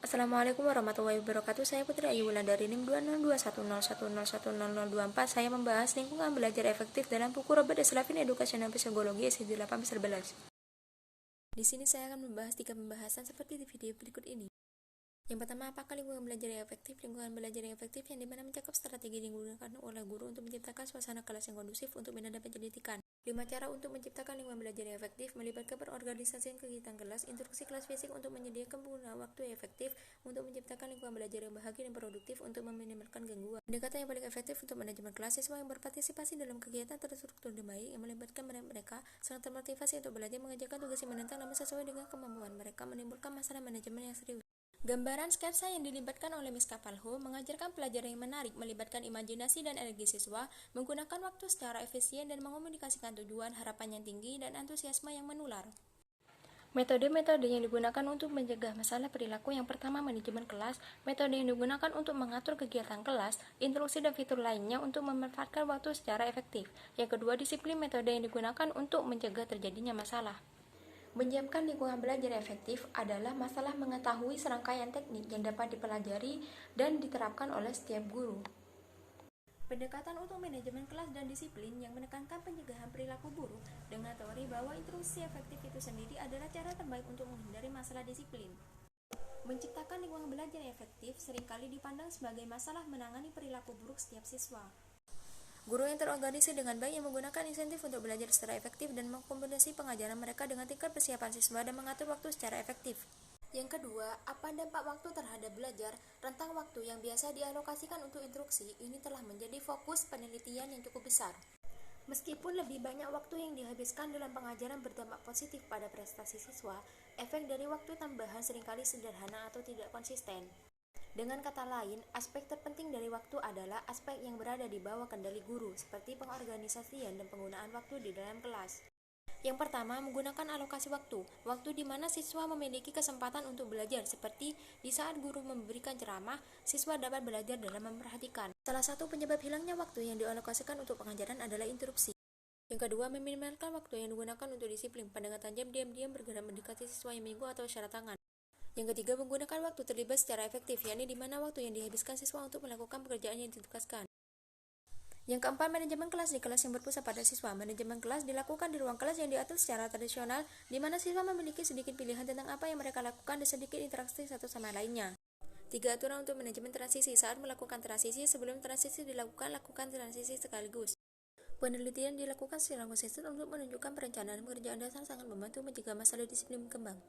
Assalamualaikum warahmatullahi wabarakatuh. Saya Putri Ayu Wulandari NIM 20210101024. Saya membahas lingkungan belajar efektif dalam buku Robert S. Slavin Educational Psychology sesi 8-11. Di sini saya akan membahas 3 pembahasan seperti di video berikut ini. Yang pertama, apakah lingkungan belajar yang efektif? Lingkungan belajar yang efektif yang dimana mencakup strategi yang digunakan oleh guru untuk menciptakan suasana kelas yang kondusif untuk minat dan penyelidikan. 5 cara untuk menciptakan lingkungan belajar yang efektif melibatkan perorganisasian kegiatan kelas, instruksi kelas fisik untuk menyediakan penggunaan waktu yang efektif untuk menciptakan lingkungan belajar yang bahagia dan produktif untuk meminimalkan gangguan. Pendekatan yang paling efektif untuk manajemen kelas siswa yang berpartisipasi dalam kegiatan terstruktur dan baik yang melibatkan mereka sangat termotivasi untuk belajar mengerjakan tugas yang menantang namun sesuai dengan kemampuan mereka menimbulkan masalah manajemen yang serius. Gambaran sketsa yang dilibatkan oleh Miss Kapalho mengajarkan pelajaran yang menarik, melibatkan imajinasi dan energi siswa, menggunakan waktu secara efisien dan mengomunikasikan tujuan, harapan yang tinggi, dan antusiasme yang menular. Metode-metode yang digunakan untuk mencegah masalah perilaku yang pertama manajemen kelas, metode yang digunakan untuk mengatur kegiatan kelas, instruksi dan fitur lainnya untuk memanfaatkan waktu secara efektif. Yang kedua, disiplin metode yang digunakan untuk mencegah terjadinya masalah. Menyiapkan lingkungan belajar efektif adalah masalah mengetahui serangkaian teknik yang dapat dipelajari dan diterapkan oleh setiap guru. Pendekatan untuk manajemen kelas dan disiplin yang menekankan pencegahan perilaku buruk dengan teori bahwa instruksi efektif itu sendiri adalah cara terbaik untuk menghindari masalah disiplin. Menciptakan lingkungan belajar yang efektif seringkali dipandang sebagai masalah menangani perilaku buruk setiap siswa. Guru yang terorganisir dengan baik yang menggunakan insentif untuk belajar secara efektif dan mengkombinasi pengajaran mereka dengan tingkat persiapan siswa dan mengatur waktu secara efektif. Yang kedua, apa dampak waktu terhadap belajar? Rentang waktu yang biasa dialokasikan untuk instruksi ini telah menjadi fokus penelitian yang cukup besar. Meskipun lebih banyak waktu yang dihabiskan dalam pengajaran berdampak positif pada prestasi siswa, efek dari waktu tambahan seringkali sederhana atau tidak konsisten. Dengan kata lain, aspek terpenting dari waktu adalah aspek yang berada di bawah kendali guru, seperti pengorganisasian dan penggunaan waktu di dalam kelas. Yang pertama, menggunakan alokasi waktu. Waktu di mana siswa memiliki kesempatan untuk belajar, seperti di saat guru memberikan ceramah, siswa dapat belajar dalam memperhatikan. Salah satu penyebab hilangnya waktu yang dialokasikan untuk pengajaran adalah interupsi. Yang kedua, meminimalkan waktu yang digunakan untuk disiplin. Pandangan tajam diam-diam bergerak mendekati siswa yang mengikuti atau isyarat tangan. Yang ketiga, menggunakan waktu terlibat secara efektif, yakni di mana waktu yang dihabiskan siswa untuk melakukan pekerjaan yang ditugaskan. Yang keempat, manajemen kelas di kelas yang berpusat pada siswa. Manajemen kelas dilakukan di ruang kelas yang diatur secara tradisional, di mana siswa memiliki sedikit pilihan tentang apa yang mereka lakukan dan sedikit interaksi satu sama lainnya. 3 aturan untuk manajemen transisi. Saat melakukan transisi, sebelum transisi dilakukan, lakukan transisi sekaligus. Penelitian dilakukan secara konsisten untuk menunjukkan perencanaan pekerjaan dasar sangat membantu mencegah masalah disiplin berkembang.